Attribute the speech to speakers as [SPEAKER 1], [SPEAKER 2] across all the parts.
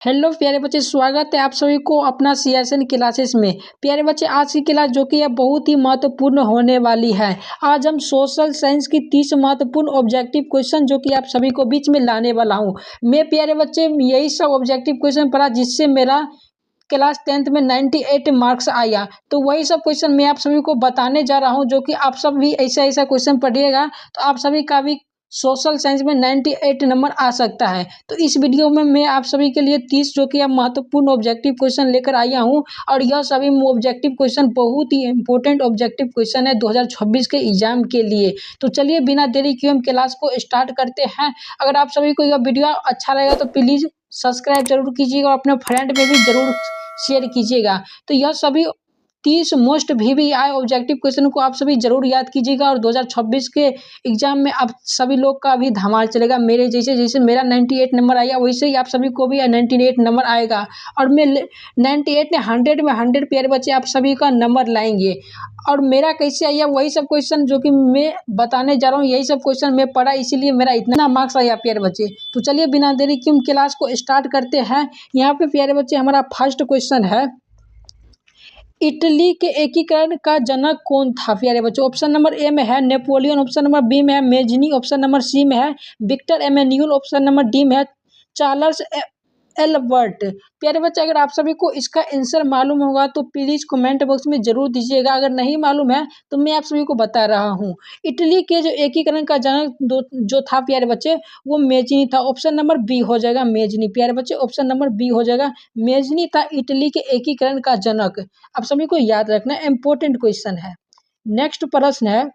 [SPEAKER 1] Hello प्यारे बच्चे, स्वागत है आप सभी को अपना सीएसएन क्लासेस में। प्यारे बच्चे, आज की क्लास जो कि है बहुत ही महत्वपूर्ण होने वाली है। आज हम सोशल साइंस की 30 महत्वपूर्ण ऑब्जेक्टिव क्वेश्चन जो कि आप सभी को बीच में लाने वाला हूं। मैं प्यारे बच्चे यही सब ऑब्जेक्टिव क्वेश्चन पढ़ा जिससे मेरा क्लास 10th में 98 मार्क्स आया। तो वही सब क्वेश्चन मैं आप सभी को बताने जा रहा हूँ, जो कि आप सब भी ऐसा ऐसा क्वेश्चन पढ़िएगा तो आप सभी का भी सोशल साइंस में 98 नंबर आ सकता है। तो इस वीडियो में मैं आप सभी के लिए 30 जो कि महत्वपूर्ण ऑब्जेक्टिव क्वेश्चन लेकर आया हूँ, और यह सभी ऑब्जेक्टिव क्वेश्चन बहुत ही इंपॉर्टेंट ऑब्जेक्टिव क्वेश्चन है 2026 के एग्जाम के लिए। तो चलिए बिना देरी किए हम क्लास को स्टार्ट करते हैं। अगर आप सभी को यह वीडियो अच्छा लगेगा तो प्लीज सब्सक्राइब जरूर कीजिएगा और अपने फ्रेंड में भी जरूर शेयर कीजिएगा। तो यह सभी 30 मोस्ट VVI ऑब्जेक्टिव क्वेश्चन को आप सभी जरूर याद कीजिएगा, और 2026 के एग्जाम में आप सभी लोग का भी धमाल चलेगा। मेरे जैसे जैसे मेरा 98 नंबर आया वैसे ही आप सभी को भी 98 नंबर आएगा, और मैं 98 ने 100 में 100 प्यारे बच्चे आप सभी का नंबर लाएंगे। और मेरा कैसे आया वही सब क्वेश्चन जो कि मैं बताने जा रहा हूँ, यही सब क्वेश्चन मैं पढ़ा इसीलिए मेरा इतना मार्क्स आया प्यारे बच्चे। तो चलिए बिना देरी की हम क्लास को स्टार्ट करते हैं। यहाँ पे प्यारे बच्चे हमारा फर्स्ट क्वेश्चन है, इटली के एकीकरण का जनक कौन था प्यारे बच्चों? ऑप्शन नंबर ए में है नेपोलियन, ऑप्शन नंबर बी में है मेजनी, ऑप्शन नंबर सी में है Victor Emmanuel, option number D में है चार्ल्स एल्बर्ट। प्यारे बच्चे, अगर आप सभी को इसका आंसर मालूम होगा तो प्लीज कमेंट बॉक्स में जरूर दीजिएगा। अगर नहीं मालूम है तो मैं आप सभी को बता रहा हूँ। इटली के जो एकीकरण का जनक जो था प्यारे बच्चे, वो मेजनी था। ऑप्शन नंबर बी हो जाएगा मेजनी। प्यारे बच्चे, ऑप्शन नंबर बी हो जाएगा मेजनी था इटली के एकीकरण का जनक। आप सभी को याद रखना, इंपॉर्टेंट क्वेश्चन है। नेक्स्ट प्रश्न है,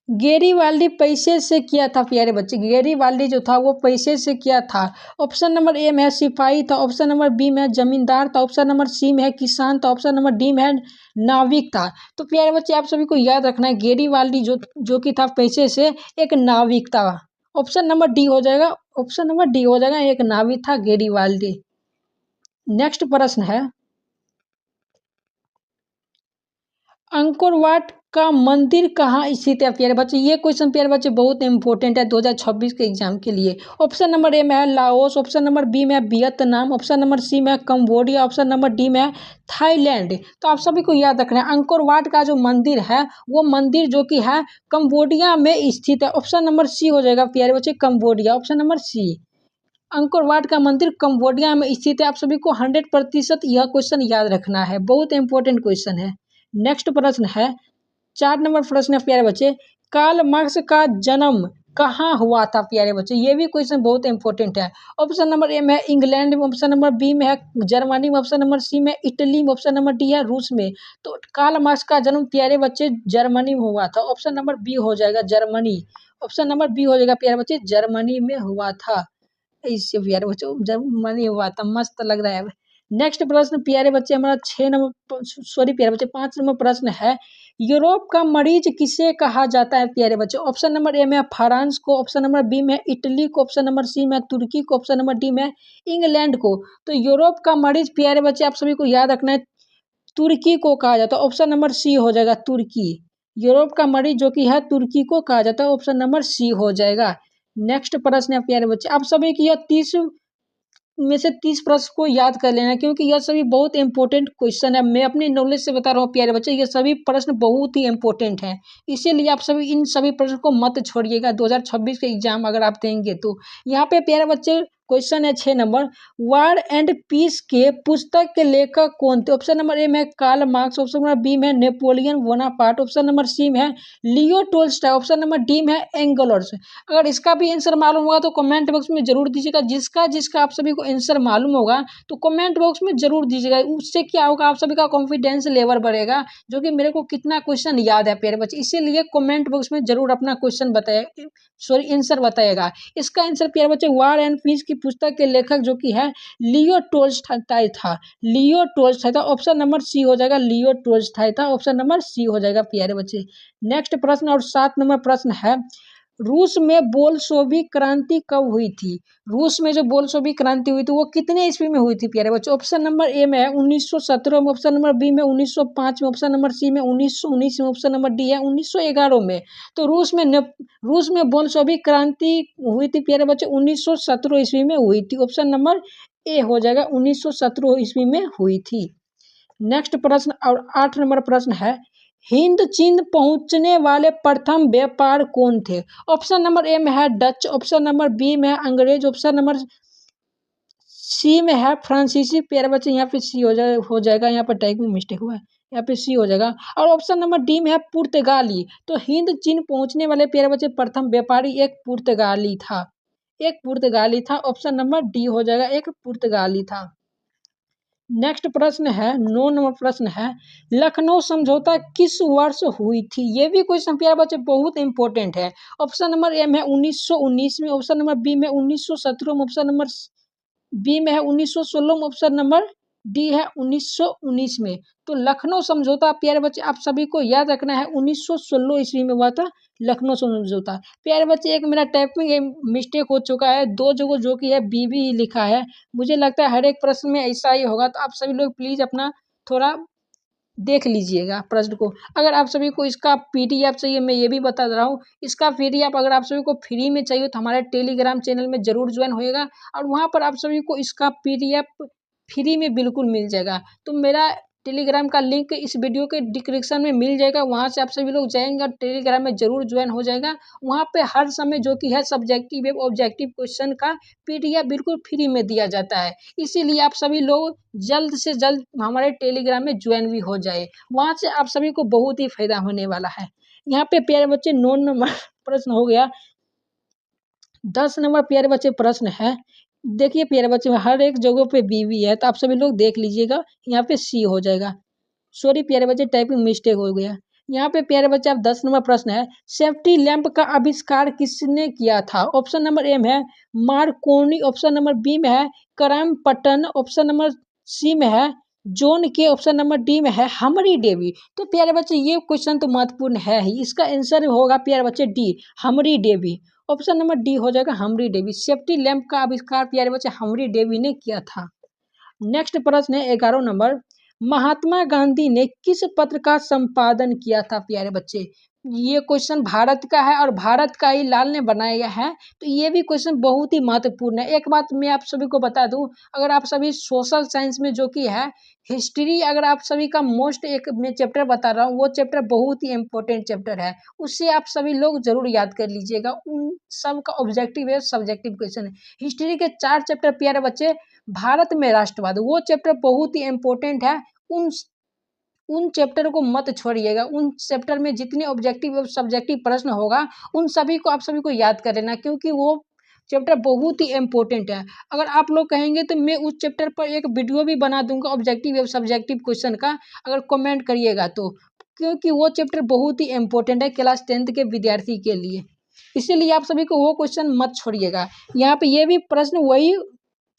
[SPEAKER 1] गेरीवाल्डी पैसे से किया था प्यारे बच्चे? गेरीवाल्डी जो था वो पैसे से किया था। ऑप्शन नंबर ए में है सिपाही था, ऑप्शन नंबर बी में है जमींदार था, ऑप्शन नंबर सी में है किसान था, ऑप्शन नंबर डी में है नाविक था। तो प्यारे बच्चे आप सभी को याद रखना है, गेरीवाल्डी जो कि था पैसे से एक नाविक था। ऑप्शन नंबर डी हो जाएगा, ऑप्शन नंबर डी हो जाएगा, एक नाविक था गेरीवाल्डी। नेक्स्ट प्रश्न है, अंकोर वाट का मंदिर कहाँ स्थित है प्यारे बच्चे? ये क्वेश्चन प्यारे बच्चे बहुत इंपॉर्टेंट है 2026 के एग्जाम के लिए। ऑप्शन नंबर ए में है लाओस, ऑप्शन नंबर बी में है वियतनाम, ऑप्शन नंबर सी में है कंबोडिया, ऑप्शन नंबर डी में है थाईलैंड। तो आप सभी को याद रखना है, अंकोर वाट का जो मंदिर है वो मंदिर जो कि है कंबोडिया में स्थित है। ऑप्शन नंबर सी हो जाएगा प्यारे बच्चे, Cambodia. Option number C, Angkor Wat का मंदिर कंबोडिया में स्थित है। आप सभी को 100% यह क्वेश्चन याद रखना है, बहुत इंपॉर्टेंट क्वेश्चन है। नेक्स्ट प्रश्न है, 4 नंबर प्रश्न है प्यारे बच्चे, कार्ल मार्क्स का जन्म कहाँ हुआ था प्यारे बच्चे? ये भी क्वेश्चन बहुत इंपॉर्टेंट है। ऑप्शन नंबर ए में है इंग्लैंड में, ऑप्शन नंबर बी में है जर्मनी में, ऑप्शन नंबर सी में इटली में, ऑप्शन नंबर डी है रूस में। तो कार्ल मार्क्स का जन्म प्यारे बच्चे जर्मनी में हुआ था। ऑप्शन नंबर बी हो जाएगा जर्मनी। ऑप्शन नंबर बी हो जाएगा प्यारे बच्चे, जर्मनी में हुआ था। इससे प्यारे बच्चों जब मन हुआ था, मस्त लग रहा है। नेक्स्ट प्रश्न प्यारे बच्चे हमारा 6 नंबर, सॉरी प्यारे बच्चे 5 नंबर प्रश्न है, यूरोप का मरीज किसे कहा जाता है प्यारे बच्चे? ऑप्शन नंबर ए में है फ्रांस को, ऑप्शन नंबर बी में है इटली को, ऑप्शन नंबर सी में है तुर्की को, ऑप्शन नंबर डी में है इंग्लैंड को। तो यूरोप का मरीज प्यारे बच्चे आप सभी को याद रखना है, तुर्की को कहा जाता है। ऑप्शन नंबर सी हो जाएगा तुर्की। यूरोप का मरीज जो कि है तुर्की को कहा जाता है। ऑप्शन नंबर सी हो जाएगा। नेक्स्ट प्रश्न है प्यारे बच्चे, आप सभी की यह 30 में से 30 प्रश्न को याद कर लेना, क्योंकि यह सभी बहुत इंपॉर्टेंट क्वेश्चन है। मैं अपनी नॉलेज से बता रहा हूँ प्यारे बच्चे, ये सभी प्रश्न बहुत ही इंपॉर्टेंट हैं। इसीलिए आप सभी इन सभी प्रश्न को मत छोड़िएगा 2026 के एग्जाम अगर आप देंगे तो। यहाँ पे प्यारे बच्चे क्वेश्चन है 6 नंबर, वार एंड पीस के पुस्तक के लेखक कौन थे? ऑप्शन नंबर ए में Karl Marx, option number B में Napoleon Bonaparte, option number C में Leo Tolstoy, option number D में एंगलर्स। अगर इसका भी आंसर मालूम होगा तो कमेंट बॉक्स में जरूर दीजिएगा। जिसका जिसका आप सभी को आंसर मालूम होगा तो कमेंट बॉक्स में जरूर दीजिएगा। उससे क्या होगा, आप सभी का कॉन्फिडेंस लेवल बढ़ेगा, जो कि मेरे को कितना क्वेश्चन याद है प्यारे बच्चे। इसीलिए कमेंट बॉक्स में जरूर अपना क्वेश्चन बताए, सॉरी आंसर बताएगा। इसका आंसर प्यारे बच्चे वार एंड पीस की पुस्तक के लेखक जो कि है लियो टोल्स्टॉय था। लियो टोल्स्टॉय था। ऑप्शन नंबर सी हो जाएगा, लियो टोल्स्टॉय था। ऑप्शन नंबर सी हो जाएगा प्यारे बच्चे। नेक्स्ट प्रश्न और 7 नंबर प्रश्न है, रूस में बोल्शेविक क्रांति कब हुई थी? रूस में जो बोल्शेविक क्रांति हुई थी वो कितने ईस्वी में हुई थी प्यारे बच्चों? ऑप्शन नंबर ए में है 1917 में, ऑप्शन नंबर बी में 1905 में, ऑप्शन नंबर सी में 1919 में, ऑप्शन नंबर डी है 1911 में। तो रूस में बोल्शेविक क्रांति हुई थी प्यारे बच्चों 1917 ईस्वी में हुई थी। ऑप्शन नंबर ए हो जाएगा 1917 ईस्वी में हुई थी। नेक्स्ट प्रश्न और 8 नंबर प्रश्न है, हिंद चीन पहुंचने वाले प्रथम व्यापार कौन थे? ऑप्शन नंबर ए में है डच, ऑप्शन नंबर बी में है अंग्रेज, ऑप्शन नंबर सी में है फ्रांसीसी। प्यारे बच्चे यहाँ पे सी हो जाएगा, यहाँ पर टाइपिंग मिस्टेक हुआ है, यहाँ पे सी हो जाएगा। और ऑप्शन नंबर डी में है पुर्तगाली। तो हिंद चीन पहुंचने वाले प्यारे बच्चे प्रथम व्यापारी एक पुर्तगाली था, एक पुर्तगाली था। ऑप्शन नंबर डी हो जाएगा, एक पुर्तगाली था। नेक्स्ट प्रश्न है 9 नंबर प्रश्न है, लखनऊ समझौता किस वर्ष हुई थी? ये भी क्वेश्चन प्यारे बच्चे बहुत इंपॉर्टेंट है। ऑप्शन नंबर ए में 1919 में, ऑप्शन नंबर बी में 1917 में, ऑप्शन नंबर बी में है 1916 में, ऑप्शन नंबर डी है 1919 में। तो लखनऊ समझौता प्यारे बच्चे आप सभी को याद रखना है 1916 ईस्वी में हुआ था लखनऊ समझौता। प्यारे बच्चे एक मेरा टाइपिंग मिस्टेक हो चुका है, दो जगह जो कि है बी भी लिखा है। मुझे लगता है हर एक प्रश्न में ऐसा ही होगा, तो आप सभी लोग प्लीज़ अपना थोड़ा देख लीजिएगा प्रश्न को। अगर आप सभी को इसका पीडीएफ चाहिए, मैं ये भी बता रहा हूँ, इसका पीडीएफ अगर आप सभी को फ्री में चाहिए तो हमारे टेलीग्राम चैनल में ज़रूर ज्वाइन होएगा, और वहाँ पर आप सभी को इसका पीडीएफ फ्री में बिल्कुल मिल जाएगा। तो मेरा टेलीग्राम का लिंक इस वीडियो के डिस्क्रिप्शन में मिल जाएगा, वहाँ से आप सभी लोग जाएंगे और टेलीग्राम में ज़रूर ज्वाइन हो जाएगा। वहाँ पे हर समय जो कि है सब्जेक्टिव एवं ऑब्जेक्टिव क्वेश्चन का पीडीएफ बिल्कुल फ्री में दिया जाता है। इसीलिए आप सभी लोग जल्द से जल्द हमारे टेलीग्राम में ज्वाइन भी हो जाए, वहाँ से आप सभी को बहुत ही फायदा होने वाला है। यहाँ पे प्यारे बच्चे 9 नंबर प्रश्न हो गया। 10 नंबर प्यारे बच्चे प्रश्न है, देखिए प्यारे बच्चे हर एक जगह पे बीवी है, तो आप सभी लोग देख लीजिएगा, यहाँ पे सी हो जाएगा। सॉरी प्यारे बच्चे टाइपिंग मिस्टेक हो गया। यहाँ पे प्यारे बच्चे आप 10 नंबर प्रश्न है, सेफ्टी लैंप का आविष्कार किसने किया था? ऑप्शन नंबर ए में है मार्कोनी, ऑप्शन नंबर बी में है क्रैम्पटन, ऑप्शन नंबर सी में है जॉन के, ऑप्शन नंबर डी में है हमरी डेवी। तो प्यारे बच्चे ये क्वेश्चन तो महत्वपूर्ण है ही, इसका आंसर होगा प्यारे बच्चे डी, हमरी डेवी। ऑप्शन नंबर डी हो जाएगा हमरी डेवी। सेफ्टी लैंप का आविष्कार प्यारे बच्चे हमरी डेवी ने किया था। नेक्स्ट प्रश्न है 11 नंबर, महात्मा गांधी ने किस पत्र का संपादन किया था? प्यारे बच्चे ये क्वेश्चन भारत का है और भारत का ही लाल ने बनाया गया है, तो ये भी क्वेश्चन बहुत ही महत्वपूर्ण है। एक बात मैं आप सभी को बता दूं, अगर आप सभी सोशल साइंस में जो कि है हिस्ट्री, अगर आप सभी का मोस्ट एक मैं चैप्टर बता रहा हूँ, वो चैप्टर बहुत ही इंपॉर्टेंट चैप्टर है, उससे आप सभी लोग जरूर याद कर लीजिएगा। उन सब का ऑब्जेक्टिव है सब्जेक्टिव क्वेश्चन है। हिस्ट्री के 4 चैप्टर प्यारे बच्चे, भारत में राष्ट्रवाद, वो चैप्टर बहुत ही इंपॉर्टेंट है। उन चैप्टर को मत छोड़िएगा। उन चैप्टर में जितने ऑब्जेक्टिव और सब्जेक्टिव प्रश्न होगा उन सभी को आप सभी को याद कर लेना, क्योंकि वो चैप्टर बहुत ही इंपॉर्टेंट है। अगर आप लोग कहेंगे तो मैं उस चैप्टर पर एक वीडियो भी बना दूंगा ऑब्जेक्टिव और सब्जेक्टिव क्वेश्चन का, अगर कमेंट करिएगा तो, क्योंकि वो चैप्टर बहुत ही इंपॉर्टेंट है क्लास 10th के विद्यार्थी के लिए। इसीलिए आप सभी को वो क्वेश्चन मत छोड़िएगा। यहाँ पे ये भी प्रश्न वही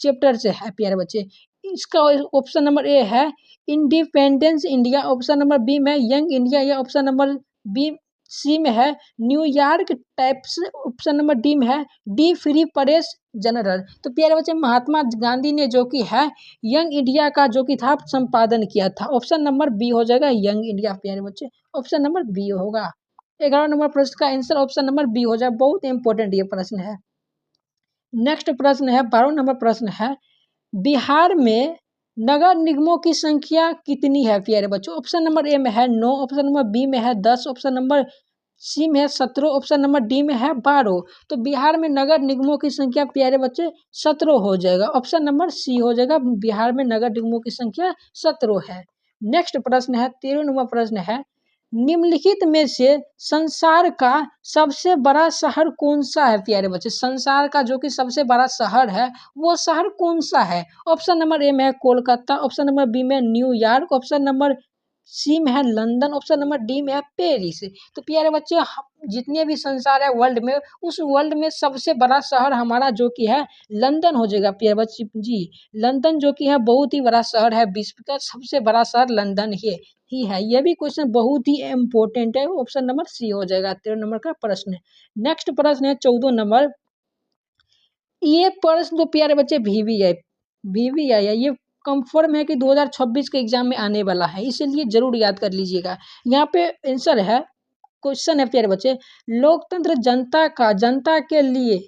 [SPEAKER 1] चैप्टर से है प्यारे बच्चे। इसका ऑप्शन नंबर ए है independence India, option number B में यंग इंडिया, या ऑप्शन नंबर बी सी में है New York types, option number D में है डी फ्री प्रेस जनरल। तो प्यारे बच्चे महात्मा गांधी ने जो कि है यंग इंडिया का जो कि था संपादन किया था। ऑप्शन नंबर बी हो जाएगा यंग इंडिया प्यारे बच्चे, ऑप्शन नंबर बी होगा। 11 नंबर प्रश्न का आंसर ऑप्शन नंबर बी हो जाए, बहुत इंपॉर्टेंट ये प्रश्न है। नेक्स्ट प्रश्न है 12 नंबर प्रश्न है, बिहार में नगर निगमों की संख्या कितनी है प्यारे बच्चों? ऑप्शन नंबर ए में है 9, ऑप्शन नंबर बी में है 10, ऑप्शन नंबर सी में है 17, ऑप्शन नंबर डी में है 12। तो बिहार में नगर निगमों की संख्या प्यारे बच्चे 17 हो जाएगा, ऑप्शन नंबर सी हो जाएगा, बिहार में नगर निगमों की संख्या 17 है। नेक्स्ट प्रश्न है 13 नंबर प्रश्न है, निम्नलिखित में से संसार का सबसे बड़ा शहर कौन सा है प्यारे बच्चे? संसार का जो कि सबसे बड़ा शहर है वो शहर कौन सा है? ऑप्शन नंबर ए में है कोलकाता, ऑप्शन नंबर बी में न्यूयॉर्क, ऑप्शन नंबर सी में है लंदन, ऑप्शन नंबर डी में है पेरिस। तो प्यारे बच्चे जितने भी संसार है वर्ल्ड में, उस वर्ल्ड में सबसे बड़ा शहर हमारा जो कि है लंदन हो जाएगा प्यारे बच्चे जी। लंदन जो कि है बहुत ही बड़ा शहर है, विश्व का सबसे बड़ा शहर लंदन ही है। यह भी क्वेश्चन बहुत ही इम्पोर्टेंट है, ऑप्शन नंबर सी हो जाएगा 13 नंबर का प्रश्न। नेक्स्ट प्रश्न है 14 नंबर। ये प्रश्न तो प्यारे बच्चे वीवीआई है, ये कंफर्म है कि 2026 के एग्जाम में आने वाला है, इसीलिए जरूर याद कर लीजिएगा। यहाँ पे आंसर है, क्वेश्चन है प्यारे बच्चे, लोकतंत्र जनता के लिए,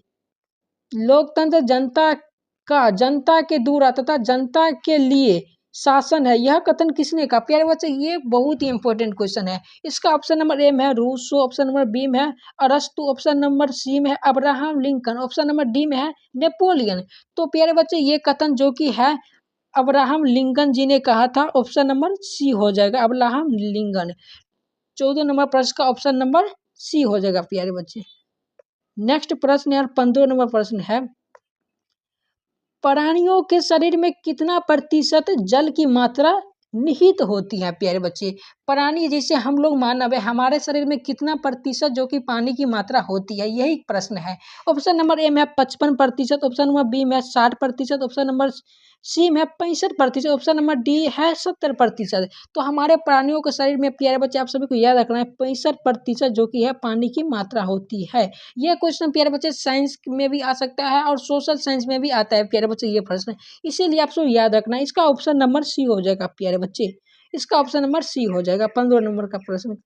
[SPEAKER 1] लोकतंत्र जनता के द्वारा तथा जनता के लिए शासन है, यह कथन किसने कहा? प्यारे बच्चे ये बहुत ही इंपॉर्टेंट क्वेश्चन है। इसका ऑप्शन नंबर ए में है रूसो, ऑप्शन नंबर बी में है अरस्तु, ऑप्शन नंबर सी में है Abraham Lincoln, option number D में है नेपोलियन। तो प्यारे बच्चे ये कथन जो कि है अब्राहम लिंकन जी ने कहा था, ऑप्शन नंबर सी हो जाएगा अब्राहम लिंकन। 14 नंबर प्रश्न का ऑप्शन नंबर सी हो जाएगा प्यारे बच्चे। नेक्स्ट प्रश्न यार 15 नंबर प्रश्न है, प्राणियों के शरीर में कितना प्रतिशत जल की मात्रा निहित होती है? प्यारे बच्चे प्राणी जैसे हम लोग मानव है, हमारे शरीर में कितना प्रतिशत जो कि पानी की मात्रा होती है, यही प्रश्न है। ऑप्शन नंबर ए में है 55%, ऑप्शन नंबर बी में है 60%, ऑप्शन नंबर सी में है 65%, ऑप्शन नंबर डी है 70%। तो हमारे प्राणियों के शरीर में प्यारे बच्चे आप सभी को याद रखना है 65% जो कि है पानी की मात्रा होती है। ये क्वेश्चन प्यारे बच्चे साइंस में भी आ सकता है और सोशल साइंस में भी आता है प्यारे बच्चे ये प्रश्न, इसीलिए आपको याद रखना है। इसका ऑप्शन नंबर सी हो जाएगा प्यारे बच्चे, इसका ऑप्शन नंबर सी हो जाएगा 15 नंबर का प्रश्न।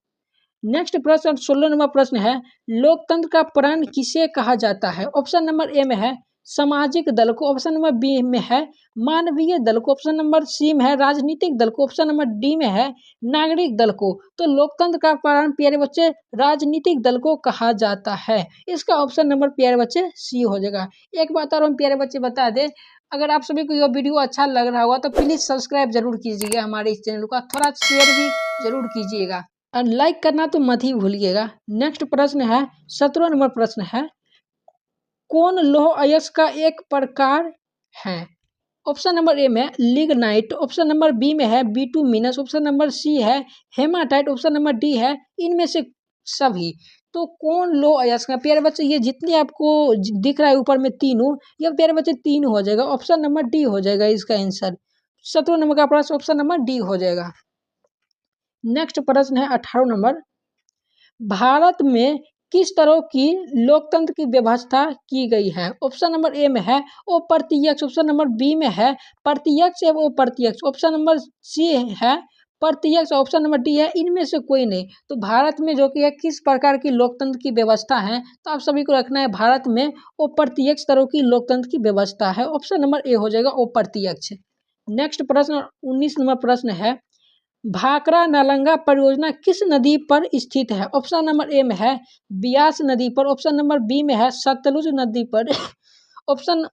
[SPEAKER 1] नेक्स्ट प्रश्न 16 नंबर प्रश्न है, लोकतंत्र का प्राण किसे कहा जाता है? ऑप्शन नंबर ए में है सामाजिक दल को, ऑप्शन नंबर बी में है मानवीय दल को, ऑप्शन नंबर सी में है राजनीतिक दल को, ऑप्शन नंबर डी में है नागरिक दल को। तो लोकतंत्र का प्राण प्यारे बच्चे राजनीतिक दल को कहा जाता है, इसका ऑप्शन नंबर प्यारे बच्चे सी हो जाएगा। एक बात और हम प्यारे बच्चे बता दें, अगर आप सभी को यह वीडियो अच्छा लग रहा होगा तो प्लीज सब्सक्राइब जरूर कीजिएगा हमारे इस चैनल का, थोड़ा शेयर भी जरूर कीजिएगा और लाइक करना तो मत ही भूलिएगा। नेक्स्ट प्रश्न है 17 नंबर प्रश्न है, कौन लौह अयस्क का एक प्रकार है? ऑप्शन नंबर ए में लिग्नाइट, ऑप्शन नंबर बी में है बिटुमिनस, ऑप्शन नंबर सी है हेमाटाइट, ऑप्शन नंबर डी है इनमें से सभी। तो कौन लौह अयस्क है? प्यारे बच्चे ये जितने आपको दिख रहा है ऊपर में तीनों, ये प्यारे बच्चे तीन हो जाएगा, ऑप्शन नंबर डी हो जाएगा इसका आंसर। 17 नंबर का प्रश्न ऑप्शन नंबर डी हो जाएगा। नेक्स्ट प्रश्न है 18 नंबर, भारत में किस तरह की लोकतंत्र की व्यवस्था की गई है? ऑप्शन नंबर ए में है अप्रत्यक्ष, ऑप्शन नंबर बी में है प्रत्यक्ष एवं अप्रत्यक्ष, ऑप्शन नंबर सी है प्रत्यक्ष, ऑप्शन नंबर डी है इनमें से कोई नहीं। तो भारत में जो कि है किस प्रकार की लोकतंत्र की व्यवस्था है, तो आप सभी को रखना है भारत में अप्रत्यक्ष तरह की लोकतंत्र की व्यवस्था है, ऑप्शन नंबर ए हो जाएगा अप्रत्यक्ष। नेक्स्ट प्रश्न 19 नंबर प्रश्न है, भाखड़ा नालंगा परियोजना किस नदी पर स्थित है? ऑप्शन नंबर ए में है ब्यास नदी पर, ऑप्शन नंबर बी में है सतलुज नदी पर, ऑप्शन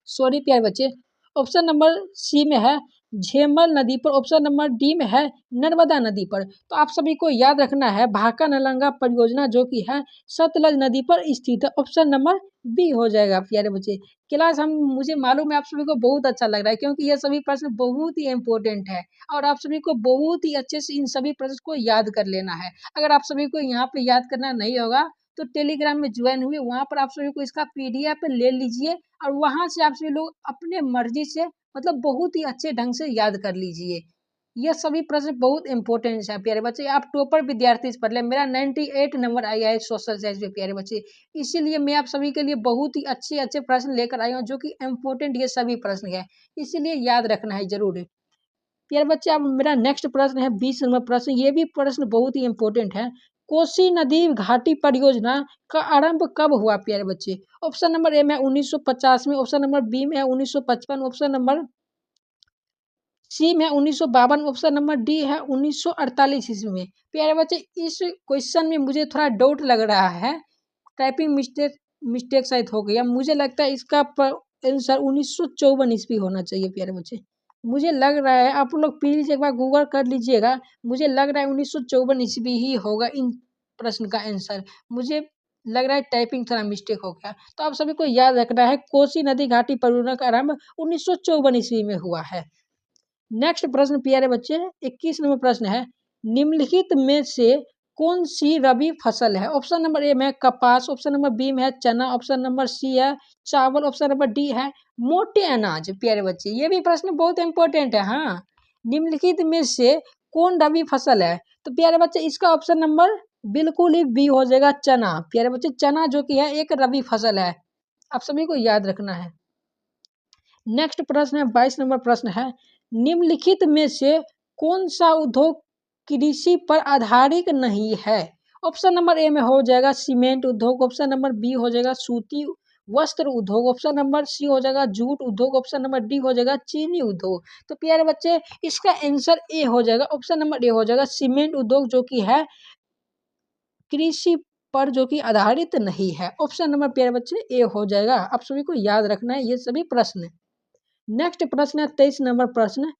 [SPEAKER 1] सॉरी प्यारे बच्चे, ऑप्शन नंबर सी में है झेलम नदी पर, ऑप्शन नंबर डी में है नर्मदा नदी पर। तो आप सभी को याद रखना है भाखड़ा नालंगा परियोजना जो कि है सतलज नदी पर स्थित है, ऑप्शन नंबर बी हो जाएगा प्यारे बच्चे। क्लास हम मुझे मालूम है आप सभी को बहुत अच्छा लग रहा है, क्योंकि ये सभी प्रश्न बहुत ही इंपॉर्टेंट है और आप सभी को बहुत ही अच्छे से इन सभी प्रश्न को याद कर लेना है। अगर आप सभी को यहाँ पे याद करना नहीं होगा तो टेलीग्राम में ज्वाइन हुए, वहाँ पर आप सभी को इसका PDF ले लीजिए और वहाँ से आप सभी लोग अपने मर्जी से मतलब बहुत ही अच्छे ढंग से याद कर लीजिए। यह सभी प्रश्न बहुत इंपॉर्टेंट है प्यारे बच्चे, आप टॉपर विद्यार्थी पढ़ ले, मेरा 98 नंबर आया है सोशल साइंस में प्यारे बच्चे, इसीलिए मैं आप सभी के लिए बहुत ही अच्छे अच्छे प्रश्न लेकर आया हूँ जो कि इम्पोर्टेंट ये सभी प्रश्न है, इसीलिए याद रखना है जरूर प्यारे बच्चे। अब मेरा नेक्स्ट प्रश्न है 20 नंबर प्रश्न, ये भी प्रश्न बहुत ही इंपॉर्टेंट है, कोसी नदी घाटी परियोजना का आरंभ कब हुआ प्यारे बच्चे? ऑप्शन नंबर ए में 1950 में, ऑप्शन नंबर बी में है 1955, ऑप्शन नंबर सी में 1952, ऑप्शन नंबर डी है 1948 ईस्वी में। प्यारे बच्चे इस क्वेश्चन में मुझे थोड़ा डाउट लग रहा है, टाइपिंग मिस्टेक शायद हो गया, मुझे लगता है इसका आंसर 1954 ईस्वी होना चाहिए प्यारे बच्चे, मुझे लग रहा है। आप लोग प्लीज एक बार गूगल कर लीजिएगा, मुझे लग रहा है 1954 ईस्वी ही होगा इन प्रश्न का आंसर, मुझे लग रहा है टाइपिंग थोड़ा मिस्टेक हो गया। तो आप सभी को याद रखना है कोसी नदी घाटी परियोजना का आरंभ 1954 ईस्वी में हुआ है। नेक्स्ट प्रश्न प्यारे बच्चे 21 नंबर प्रश्न है, निम्नलिखित में से कौन सी रबी फसल है? ऑप्शन नंबर ए में है कपास, ऑप्शन नंबर बी में है चना, ऑप्शन नंबर सी है चावल, ऑप्शन नंबर डी है मोटे अनाज। प्यारे बच्चे ये भी प्रश्न बहुत इंपॉर्टेंट है। हाँ, निम्नलिखित में से कौन रबी फसल है? तो प्यारे बच्चे इसका ऑप्शन नंबर बिल्कुल ही बी हो जाएगा चना। प्यारे बच्चे चना जो कि है एक रबी फसल है, आप सभी को याद रखना है। नेक्स्ट प्रश्न है 22 नंबर प्रश्न है, निम्नलिखित में से कौन सा उद्योग कृषि पर आधारित नहीं है? ऑप्शन नंबर ए में हो जाएगा सीमेंट उद्योग, ऑप्शन नंबर बी हो जाएगा सूती वस्त्र उद्योग, ऑप्शन नंबर सी हो जाएगा जूट उद्योग, ऑप्शन नंबर डी हो जाएगा चीनी उद्योग। तो प्यारे बच्चे इसका आंसर ए हो जाएगा, ऑप्शन नंबर ए हो जाएगा सीमेंट उद्योग जो कि है कृषि पर जो कि आधारित नहीं है। ऑप्शन नंबर प्यारे बच्चे ए हो जाएगा। आप सभी को याद रखना है ये सभी प्रश्न। नेक्स्ट प्रश्न है 23 नंबर प्रश्न,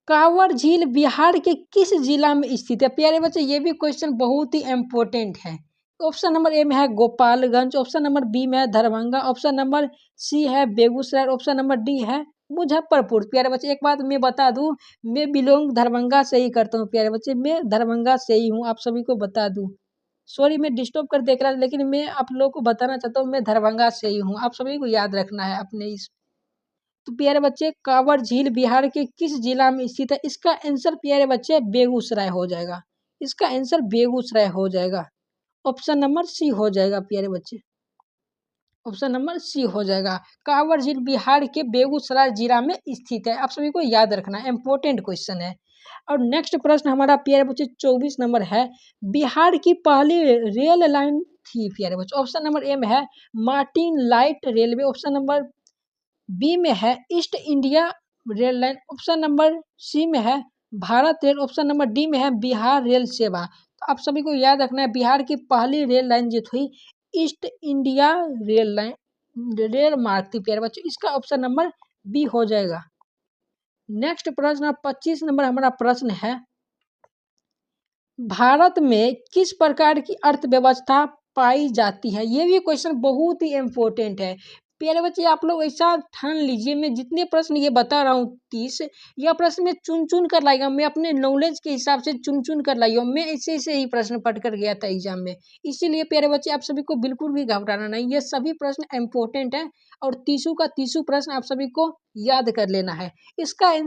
[SPEAKER 1] कांवर झील बिहार के किस जिला में स्थित है? प्यारे बच्चे ये भी क्वेश्चन बहुत ही इंपॉर्टेंट है। ऑप्शन नंबर ए में है गोपालगंज, ऑप्शन नंबर बी में है दरभंगा, ऑप्शन नंबर सी है बेगूसराय, ऑप्शन नंबर डी है मुजफ्फरपुर। प्यारे बच्चे एक बात मैं बता दूं, मैं बिलोंग दरभंगा से ही करता हूँ। प्यारे बच्चे मैं दरभंगा से ही हूँ, आप सभी को बता दूं। सॉरी मैं डिस्टर्ब कर देख रहा था, लेकिन मैं आप लोग को बताना चाहता हूँ मैं दरभंगा से ही हूँ। आप सभी को याद रखना है अपने इस। तो प्यारे बच्चे कांवर झील बिहार के किस जिला में स्थित है? इसका आंसर प्यारे बच्चे बेगूसराय हो जाएगा। इसका आंसर बेगूसराय हो जाएगा। ऑप्शन नंबर सी हो जाएगा प्यारे बच्चे, ऑप्शन नंबर सी हो जाएगा। कांवर झील बिहार के बेगूसराय जिला में स्थित है, आप सभी को याद रखना है, इंपॉर्टेंट क्वेश्चन है। और नेक्स्ट प्रश्न हमारा प्यारे बच्चे 24 नंबर है, बिहार की पहली रेल लाइन थी प्यारे बच्चे? ऑप्शन नंबर ए में है Martin light railway, option number B में है East India rail line, option number C में है Bharat rail, option number D में है बिहार रेल सेवा। तो आप सभी को याद रखना है बिहार की पहली रेल लाइन जो थी east India rail line rail मार्ग थी प्यारे बच्चों, इसका ऑप्शन नंबर बी हो जाएगा। नेक्स्ट प्रश्न 25 नंबर हमारा प्रश्न है, भारत में किस प्रकार की अर्थव्यवस्था पाई जाती है? ये भी क्वेश्चन बहुत ही इंपॉर्टेंट है प्यारे बच्चे। आप लोग ऐसा ठान लीजिए, मैं जितने प्रश्न ये बता रहा हूँ 30, यह प्रश्न मैं चुन चुन कर लाएगा, मैं अपने नॉलेज के हिसाब से चुन चुन कर लाई हूँ। मैं ऐसे ऐसे ही प्रश्न पढ़ कर गया था एग्जाम में, इसीलिए प्यारे बच्चे आप सभी को बिल्कुल भी घबराना नहीं, ये सभी प्रश्न इंपॉर्टेंट है और तीसों का तीसों प्रश्न आप सभी को याद कर लेना है। इसका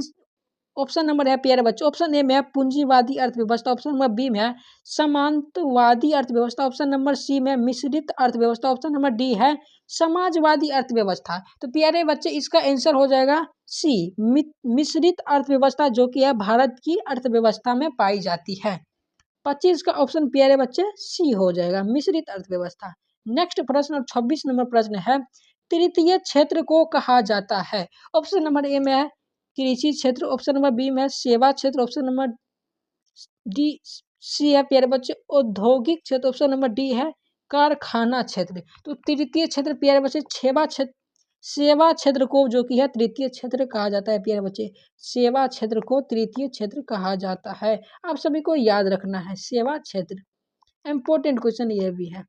[SPEAKER 1] ऑप्शन नंबर है प्यारे बच्चों, ऑप्शन ए में है पूंजीवादी अर्थव्यवस्था, ऑप्शन नंबर बी में है सामंतवादी अर्थव्यवस्था, ऑप्शन नंबर सी में मिश्रित अर्थव्यवस्था, ऑप्शन नंबर डी है समाजवादी अर्थव्यवस्था। तो प्यारे बच्चे इसका आंसर हो जाएगा सी मिश्रित अर्थव्यवस्था जो कि है भारत की अर्थव्यवस्था में पाई जाती है। 25 का ऑप्शन प्यारे बच्चे सी हो जाएगा मिश्रित अर्थव्यवस्था। नेक्स्ट प्रश्न 26 नंबर प्रश्न है, तृतीय क्षेत्र को कहा जाता है? ऑप्शन नंबर ए में है कृषि क्षेत्र, ऑप्शन नंबर बी में है सेवा क्षेत्र, ऑप्शन नंबर डी सी है प्यारे बच्चे औद्योगिक क्षेत्र, ऑप्शन नंबर डी है कारखाना क्षेत्र। तो तृतीय क्षेत्र प्यारे बच्चे सेवा क्षेत्र को जो कि है तृतीय क्षेत्र कहा जाता है प्यारे बच्चे, सेवा क्षेत्र को तृतीय क्षेत्र कहा जाता है। आप सभी को याद रखना है सेवा क्षेत्र, इंपॉर्टेंट क्वेश्चन ये भी है।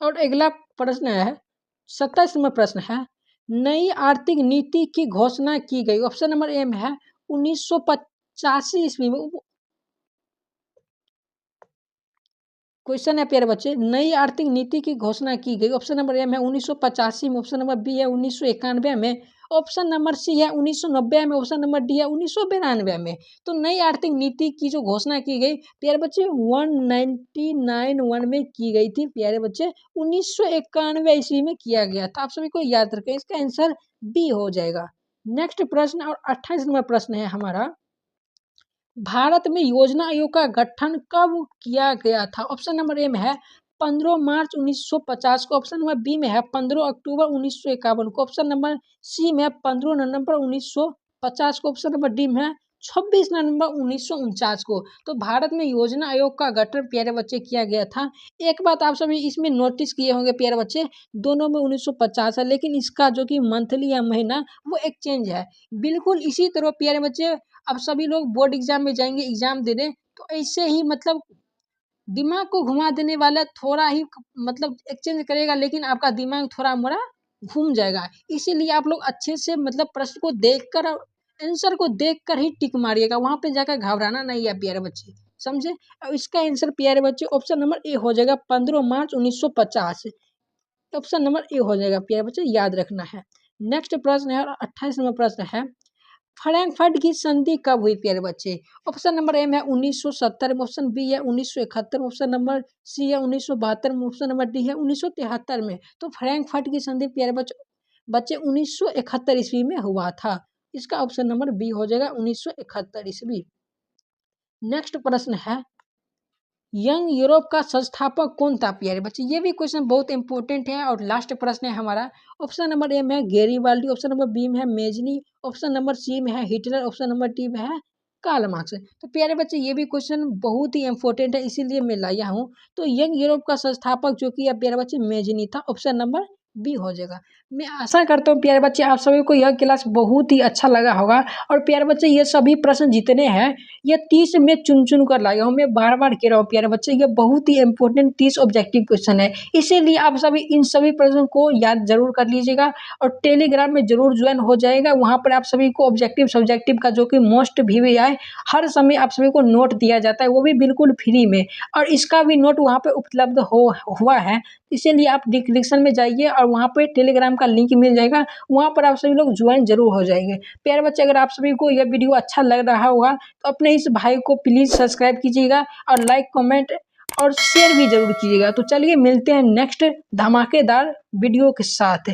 [SPEAKER 1] और अगला प्रश्न है 27 नंबर प्रश्न है, नई आर्थिक नीति की घोषणा की गई? ऑप्शन नंबर ए में है 1985 ईस्वी में। क्वेश्चन है प्यारे बच्चे, नई आर्थिक नीति की घोषणा की गई? ऑप्शन नंबर ए में 1985 में, ऑप्शन नंबर बी है 1991 में, ऑप्शन नंबर सी है 1990 में, ऑप्शन नंबर डी है 1992 में। तो नई आर्थिक नीति की जो घोषणा की गई प्यारे बच्चे 199 में की गई थी प्यारे बच्चे, 1991 ईस्वी में किया गया था। आप सभी को याद रखें, इसका आंसर बी हो जाएगा। नेक्स्ट प्रश्न और 28 नंबर प्रश्न है हमारा, भारत में योजना आयोग का गठन कब किया गया था? ऑप्शन नंबर ए में है 15 मार्च 1950 को, ऑप्शन नंबर बी में है 15 अक्टूबर 1951 को, ऑप्शन नंबर सी में है 15 नवंबर 1950 को, ऑप्शन नंबर डी में है 26 नवंबर 1949 को। तो भारत में योजना आयोग का गठन प्यारे बच्चे किया गया था। एक बात आप सभी इसमें नोटिस किए होंगे प्यारे बच्चे, दोनों में 1950 है, लेकिन इसका जो कि मंथली या महीना वो एक चेंज है। बिल्कुल इसी तरह प्यारे बच्चे अब सभी लोग बोर्ड एग्जाम में जाएंगे एग्जाम देने, तो ऐसे ही मतलब दिमाग को घुमा देने वाला थोड़ा ही मतलब एक्सचेंज करेगा, लेकिन आपका दिमाग थोड़ा मोड़ा घूम जाएगा। इसीलिए आप लोग अच्छे से मतलब प्रश्न को देखकर और आंसर को देखकर ही टिक मारिएगा, वहाँ पे जाकर घबराना नहीं है प्यारे बच्चे, समझे। और इसका आंसर प्यारे बच्चे ऑप्शन नंबर ए हो जाएगा 15 मार्च 1950। ऑप्शन नंबर ए हो जाएगा प्यारे बच्चे, याद रखना है। नेक्स्ट प्रश्न है, 28 नंबर प्रश्न है, फ्रैंकफर्ट की संधि कब हुई प्यारे बच्चे। ऑप्शन नंबर ए में 1970 में, ऑप्शन बी है 1971 में, ऑप्शन नंबर सी है 1972 में, ऑप्शन नंबर डी है 1973 में। तो फ्रैंकफर्ट की संधि प्यारे बच्चे 1971 ईस्वी में हुआ था। इसका ऑप्शन नंबर बी हो जाएगा 1971 ईस्वी। नेक्स्ट प्रश्न है, यंग यूरोप का संस्थापक कौन था प्यारे बच्चे। ये भी क्वेश्चन बहुत इंपॉर्टेंट है। और लास्ट प्रश्न है हमारा, ऑप्शन नंबर ए में है गेरिबाल्डी, ऑप्शन नंबर बी में है मेजनी, ऑप्शन नंबर सी में है हिटलर, ऑप्शन नंबर डी में है कार्ल मार्क्स। तो प्यारे बच्चे ये भी क्वेश्चन बहुत ही इंपॉर्टेंट है, इसीलिए मैं लाया हूँ। तो यंग यूरोप का संस्थापक जो कि प्यारे बच्चे मेजनी था, ऑप्शन नंबर बी हो जाएगा। मैं आशा करता हूँ प्यारे बच्चे आप सभी को यह क्लास बहुत ही अच्छा लगा होगा। और प्यारे बच्चे ये सभी प्रश्न जितने हैं ये 30 में चुन चुन कर लाया हूँ। मैं बार बार कह रहा हूँ प्यारे बच्चे, ये बहुत ही इंपॉर्टेंट 30 ऑब्जेक्टिव क्वेश्चन है, इसीलिए आप सभी इन सभी प्रश्नों को याद जरूर कर लीजिएगा। और टेलीग्राम में जरूर ज्वाइन हो जाएगा, वहाँ पर आप सभी को ऑब्जेक्टिव सब्जेक्टिव का जो कि मोस्ट भी है हर समय आप सभी को नोट दिया जाता है, वो भी बिल्कुल फ्री में। और इसका भी नोट वहाँ पे उपलब्ध हुआ है, इसीलिए आप डिस्क्रिप्शन में जाइए और वहाँ पे टेलीग्राम का लिंक मिल जाएगा, वहाँ पर आप सभी लोग ज्वाइन जरूर हो जाएंगे। प्यारे बच्चे अगर आप सभी को यह वीडियो अच्छा लग रहा होगा तो अपने इस भाई को प्लीज़ सब्सक्राइब कीजिएगा और लाइक कमेंट और शेयर भी जरूर कीजिएगा। तो चलिए मिलते हैं नेक्स्ट धमाकेदार वीडियो के साथ।